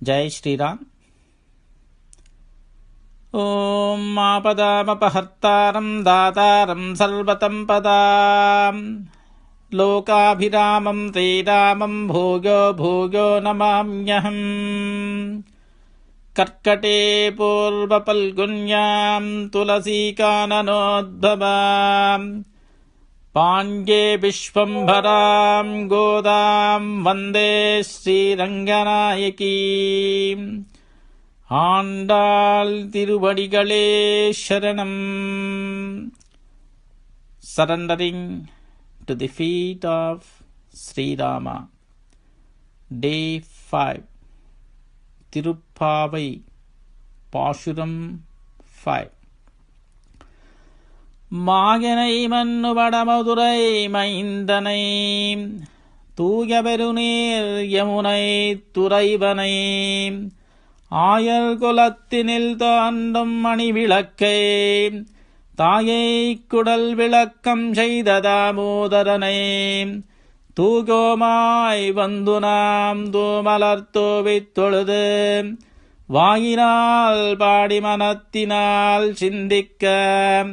జై శ్రీరామ్. ఓం ఆపదామపహర్తారం దాతారం సర్వసంపదాం లోకాభిరామం శ్రీరామం భూయో భూయో నమామ్యహం. కర్కటే పూర్వపల్గున్యాం తులసీకాననోద్భవాం పాండ్యే విశ్వంభరాం గోదాం వందే ஸ்ரீரங்கநாயகீம். ஆண்டாள் திருவடிகளே சரணம். Surrendering to the feet of Sri Rama. Day 5. Tirupavai Pashuram 5. மாயனை மன்னுவடமதுரை மைந்தனை தூயபெருநீர் யமுனை துறைவனை ஆயர் குலத்தினில் தோன்றும் மணி விளக்கை தாயை குடல் விளக்கம் செய்த தாமோதரனை தூகோமாய் வந்து நாம் தூமலர் தூவித் தொழுது வாயினால் பாடி மனத்தினால் சிந்திக்க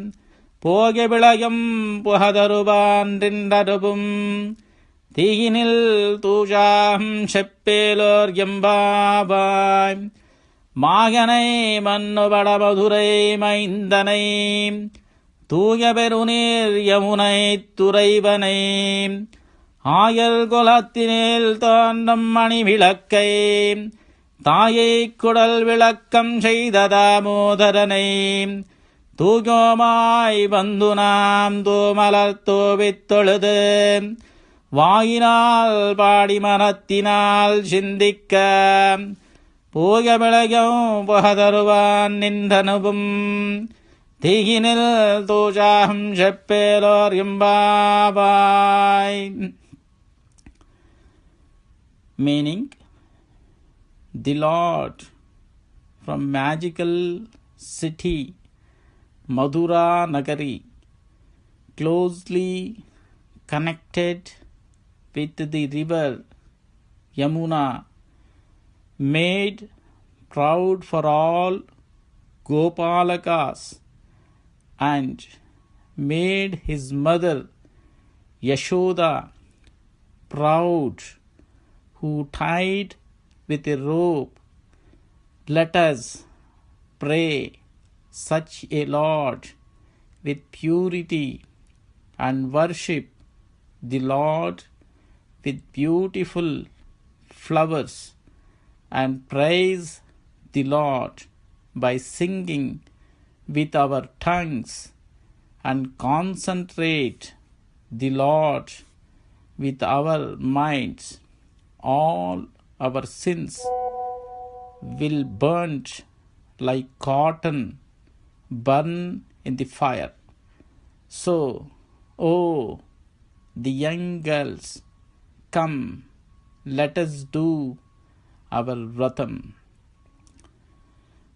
போக விளையும் புகதருவான்றின்றருவும் தீயினில் தூஜாம் செப்பேலோர் எம்பாவாய். மாகனை மன்னுபட மதுரை மைந்தனை தூய பெருநீர் யமுனை துறைவனை ஆயர் குலத்தினில் தோன்றும் மணி விளக்கை தாயை குடல் விளக்கம் செய்த தாமோதரனை தூயோமாய் வந்து நாம் தூமலர் தூவித் தொழுது வாயினால் பாடி மனத்தினால் சிந்திக்க போக விளையும் புகதருவான் நின்றனுவும் தீயினில் தூஜாகம் செப்பேலோர் எம்பாவாய். Meaning, the Lord from magical city Madura Nagari, closely connected with the river Yamuna, made proud for all Gopalakas and made his mother Yashoda proud, who tied with a rope. Let us pray such a Lord with purity and worship the Lord with beautiful flowers and praise the Lord by singing with our tongues and concentrate the Lord with our minds. All our sins will burn like cotton burn in the fire. So, oh, the young girls, come, let us do our vratam.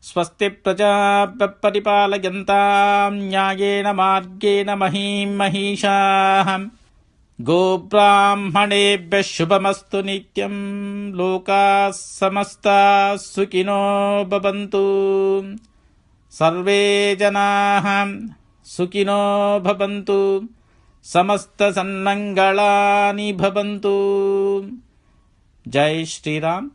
Swasti prajabhya paripalayantam nyayena margena mahim mahisham गोब्राह्मणेभ्यः शुभमस्तु नित्यं लोकाः समस्ताः सुखिनो भवन्तु. सर्वे जनाः सुखिनो भवन्तु. समस्तसन्मङ्गलानि भवन्तु. जय श्रीराम.